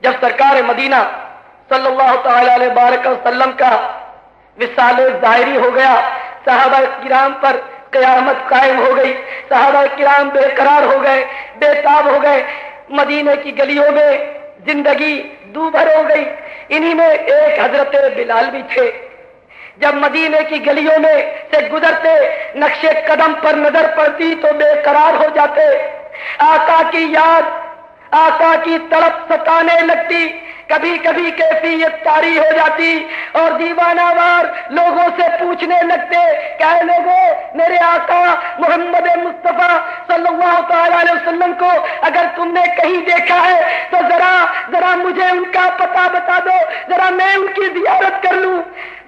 جب سرکار مدینہ صلی اللہ تعالی علیہ وآلہ وسلم کا وصال ظاہری ہو گیا، صحابہ کرام پر قیامت قائم ہو گئی، صحابہ کرام بے قرار ہو گئے، بے تاب ہو گئے، مدینے کی گلیوں میں زندگی دوبھر ہو گئی۔ انہی میں ایک حضرت بلال بھی تھے، جب مدینے کی گلیوں میں سے گزرتے نقش قدم پر نظر پڑتی تو بے قرار ہو جاتے، آقا کی یاد، آقا کی تڑپ ستانے لگتی، کبھی کبھی کیفیت طاری ہو جاتی اور دیوانہ وار لوگوں سے پوچھنے لگتے کہ اے لوگوں، میرے آقا محمد مصطفیٰ صلی اللہ تعالی علیہ وسلم کو اگر تم نے کہیں دیکھا ہے تو ذرا مجھے ان کا پتہ بتا دو، ذرا میں ان کی زیارت کر لوں۔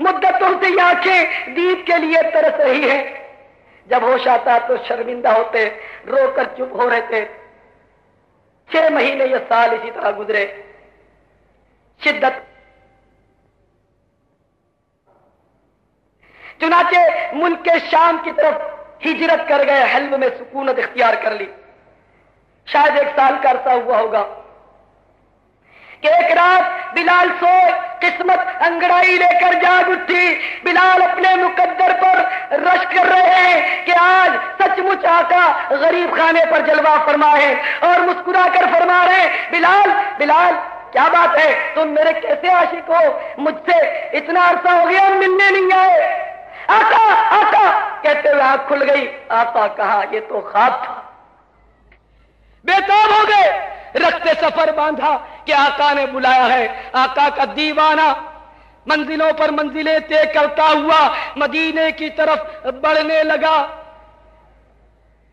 مدتوں سے یہ آنکھیں دید کے لیے ترس رہی ہیں، جب ہوش آتا تو شرمندہ ہوتے، رو کر چپ ہو رہتے۔ 6 مہینے یہ سال اسی طرح گزرے، شدت چنانچہ ملک شام کی طرف ہجرت کر گئے، حلب میں سکونت اختیار کر لی۔ شاید 1 سال کا عرصہ ہوا ہوگا کہ ایک رات بلال سوئے، قسمت انگڑائی لے کر جاگ اٹھی۔ بلال اپنے مقدر پر رشک کر رہے ہیں کہ آج سچ مچ آقا غریب خانے پر جلوہ فرمائے اور مسکرا کر فرما رہے ہیں، بلال بلال کیا بات ہے، تم میرے کیسے عاشق ہو، مجھ سے اتنا عرصہ ہو گیا ملنے نہیں آئے۔ آقا آقا کہتے ہوئے آنکھ کھل گئی، آقا کہا یہ تو خواب تھا۔ بے تاب ہو گئے، رخت سفر باندھا کہ آقا نے بلایا ہے۔ آقا کا دیوانہ منزلوں پر منزلیں طے کرتا ہوا مدینے کی طرف بڑھنے لگا،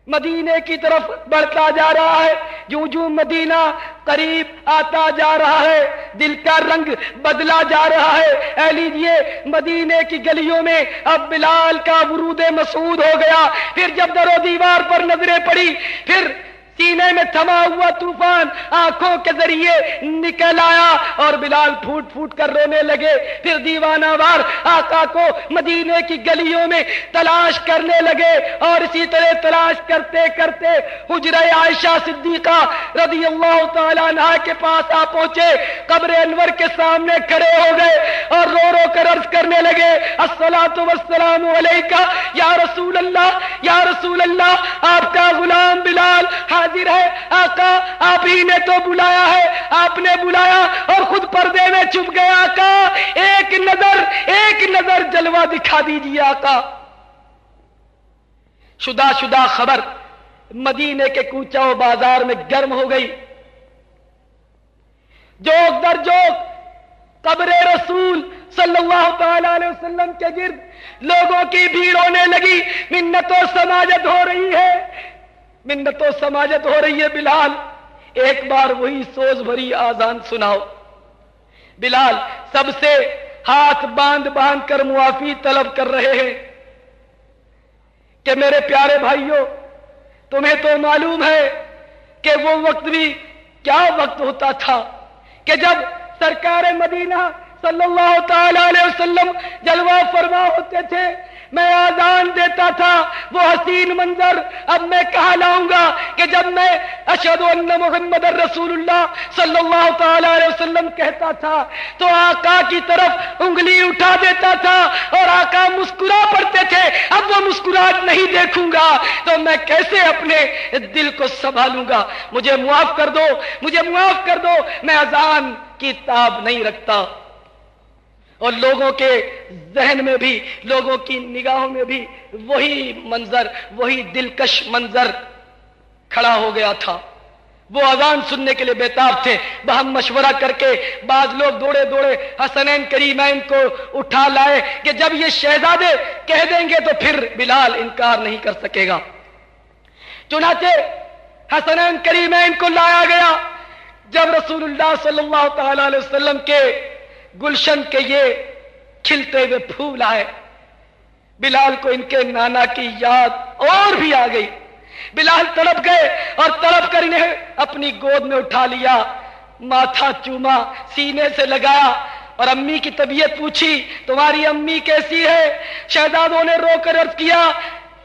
مدینے کی طرف بڑھتا جا رہا ہے۔ جو جو مدینہ قریب آتا جا رہا ہے دل کا رنگ بدلا جا رہا ہے۔ اے لیجئے مدینے کی گلیوں میں اب بلال کا ورود مسعود ہو گیا۔ پھر جب در و دیوار پر نظریں پڑی، پھر سینے میں تھما ہوا طوفان آنکھوں کے ذریعے نکل آیا اور بلال پھوٹ پھوٹ کر رونے لگے۔ پھر دیوانہ وار آقا کو مدینے کی گلیوں میں تلاش کرنے لگے اور اسی طرح تلاش کرتے کرتے حجرہ عائشہ صدیقہ رضی اللہ تعالیٰ عنہ کے پاس آ پہنچے، قبر انور کے سامنے کھڑے ہو گئے اور رو رو کر عرض کرنے لگے، الصلاۃ والسلام علیکہ یا رسول اللہ، یا رسول اللہ، آپ کا غلام بلال حاضر ہے۔ آقا آپ ہی نے تو بلایا ہے، آپ نے بلایا اور خود پردے میں چھپ گئے۔ آقا ایک نظر جلوہ دکھا دیجیے آقا۔ شدہ خبر مدینے کے کوچہ و بازار میں گرم ہو گئی، جوک در جوک قبر رسول صلی اللہ تعالی علیہ وسلم کے گرد لوگوں کی بھیڑ ہونے لگی، منت و سماجت ہو رہی ہے، منت و سماجت ہو رہی ہے۔ بلال ایک بار وہی سوز بھری آذان سناؤ۔ بلال سب سے ہاتھ باندھ باندھ کر معافی طلب کر رہے ہیں کہ میرے پیارے بھائیوں، تمہیں تو معلوم ہے کہ وہ وقت بھی کیا وقت ہوتا تھا کہ جب سرکار مدینہ صلی اللہ تعالی علیہ وسلم جلوہ فرما ہوتے تھے، میں آذان دیتا تھا، وہ حسین منظر اب میں کہاں لاؤں گا کہ جب میں اشہد ان محمد رسول اللہ صلی اللہ تعالی علیہ وسلم کہتا تھا تو آقا کی طرف انگلی اٹھا دیتا تھا اور آقا مسکرا پڑتے تھے۔ اب وہ مسکراہٹ نہیں دیکھوں گا تو میں کیسے اپنے دل کو سنبھالوں گا؟ مجھے معاف کر دو، مجھے معاف کر دو، میں اذان کی تاب نہیں رکھتا۔ اور لوگوں کے ذہن میں بھی، لوگوں کی نگاہوں میں بھی وہی منظر، وہی دلکش منظر کھڑا ہو گیا تھا۔ وہ اذان سننے کے لیے بےتاب تھے۔ باہم مشورہ کر کے بعض لوگ دوڑے دوڑے حسنین کریمین کو اٹھا لائے کہ جب یہ شہزادے کہہ دیں گے تو پھر بلال انکار نہیں کر سکے گا۔ چنانچہ حسنین کریمین کو لایا گیا۔ جب رسول اللہ صلی اللہ تعالی علیہ وسلم کے گلشن کے یہ کھلتے ہوئے پھول آئے، بلال کو ان کے نانا کی یاد اور بھی آ گئی۔ بلال تڑپ گئے اور تڑپ کر انہیں اپنی گود میں اٹھا لیا، ماتھا چوما، سینے سے لگایا اور امی کی طبیعت پوچھی، تمہاری امی کیسی ہے؟ شہزادوں نے رو کر عرض کیا،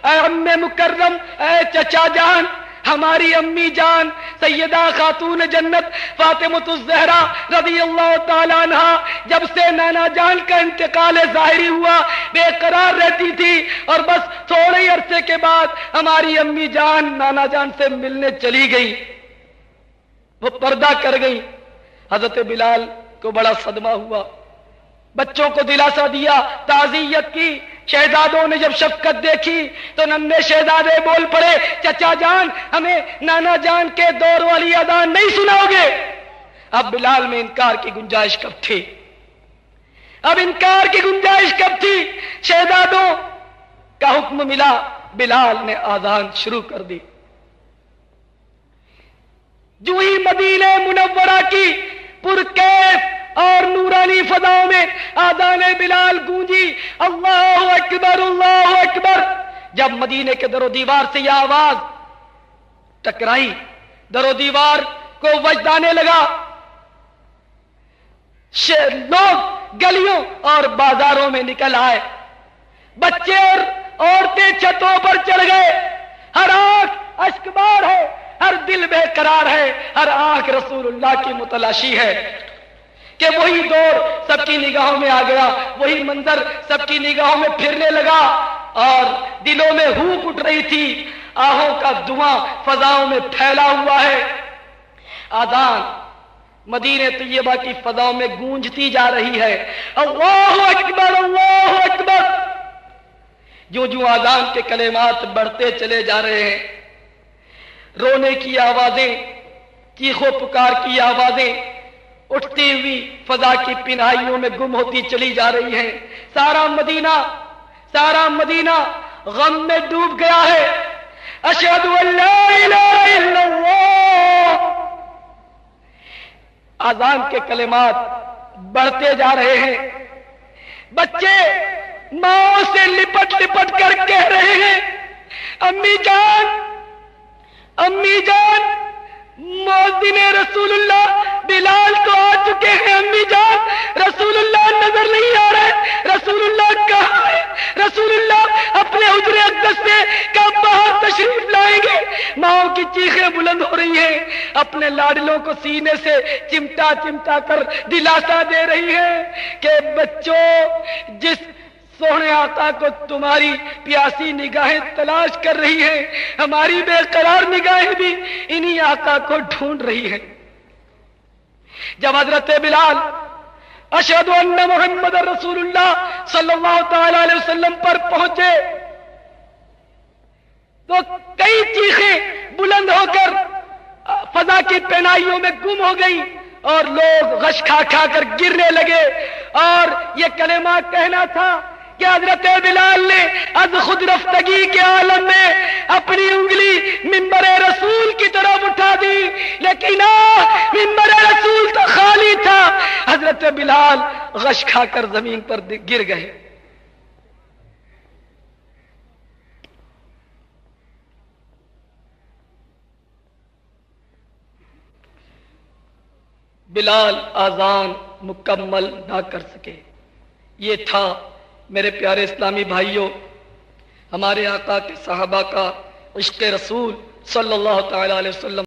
اے ام مکرم، اے چچا جان، ہماری امی جان سیدہ خاتون جنت فاطمۃ الزہرا رضی اللہ تعالی عنہ جب سے نانا جان کا انتقال ظاہری ہوا بے قرار رہتی تھی، اور بس تھوڑے ہی عرصے کے بعد ہماری امی جان نانا جان سے ملنے چلی گئی، وہ پردہ کر گئی۔ حضرت بلال کو بڑا صدمہ ہوا، بچوں کو دلاسا دیا، تعزیت کی۔ شہزادوں نے جب شفقت دیکھی تو ننھے شہزادے بول پڑے، چچا جان ہمیں نانا جان کے دور والی اذان نہیں سناؤ گے؟ اب بلال میں انکار کی گنجائش کب تھی؟ اب انکار کی گنجائش کب تھی؟ شہزادوں کا حکم ملا، بلال نے اذان شروع کر دی۔ جو ہی مدینہ منورہ کی پرکیف اور نورانی فضاؤں میں آذان بلال گونجی، اللہ اکبر اللہ اکبر، جب مدینے کے در و دیوار سے یہ آواز ٹکرائی، در و دیوار کو وجدانے لگا، لوگ گلیوں اور بازاروں میں نکل آئے، بچے اور عورتیں چھتوں پر چڑھ گئے، ہر آنکھ اشکبار ہے، ہر دل بے قرار ہے، ہر آنکھ رسول اللہ کی متلاشی ہے کہ وہی دور سب کی نگاہوں میں آ گیا، وہی منظر سب کی نگاہوں میں پھرنے لگا، اور دلوں میں ہوک اٹھ رہی تھی، آہوں کا دھواں فضاؤں میں پھیلا ہوا ہے۔ آذان مدینہ طیبہ کی فضاؤں میں گونجتی جا رہی ہے، اللہ اکبر اللہ اکبر۔ جو جو آذان کے کلمات بڑھتے چلے جا رہے ہیں، رونے کی آوازیں، چیخ و پکار کی آوازیں اٹھتی ہوئی فضا کی پنہائیوں میں گم ہوتی چلی جا رہی ہیں۔ سارا مدینہ غم میں ڈوب گیا ہے۔ اشہد ان لا الہ الا اللہ، اذان کے کلمات بڑھتے جا رہے ہیں، بچے ماں سے لپٹ لپٹ کر کہہ رہے ہیں، امی جان امی جان، مؤذن رسول اللہ بلال تو آ چکے ہیں، امی جان رسول اللہ نظر نہیں آ رہے، رسول اللہ کہاں ہے؟ رسول اللہ اپنے حجر اقدس سے کب باہر تشریف لائیں گے؟ ماؤں کی چیخیں بلند ہو رہی ہیں، اپنے لاڈلوں کو سینے سے چمٹا چمٹا کر دلاسا دے رہی ہیں کہ بچوں، جس سونے آقا کو تمہاری پیاسی نگاہیں تلاش کر رہی ہیں، ہماری بے قرار نگاہیں بھی انہی آقا کو ڈھونڈ رہی ہیں۔ جب حضرت بلال اشہد ان محمد رسول اللہ صلی اللہ تعالی علیہ وسلم پر پہنچے تو کئی چیخیں بلند ہو کر فضا کی پہنائیوں میں گم ہو گئی، اور لوگ غش کھا کھا کر گرنے لگے، اور یہ کلمہ کہنا تھا کہ حضرت بلال نے از خود رفتگی کے عالم میں اپنی انگلی منبر رسول کی طرف اٹھا دی، لیکن منبر رسول تو خالی تھا، حضرت بلال غش کھا کر زمین پر گر گئے۔ بلال آذان مکمل نہ کر سکے۔ یہ تھا میرے پیارے اسلامی بھائیوں ہمارے آقا کے صحابہ کا عشق رسول صلی اللہ تعالی علیہ وسلم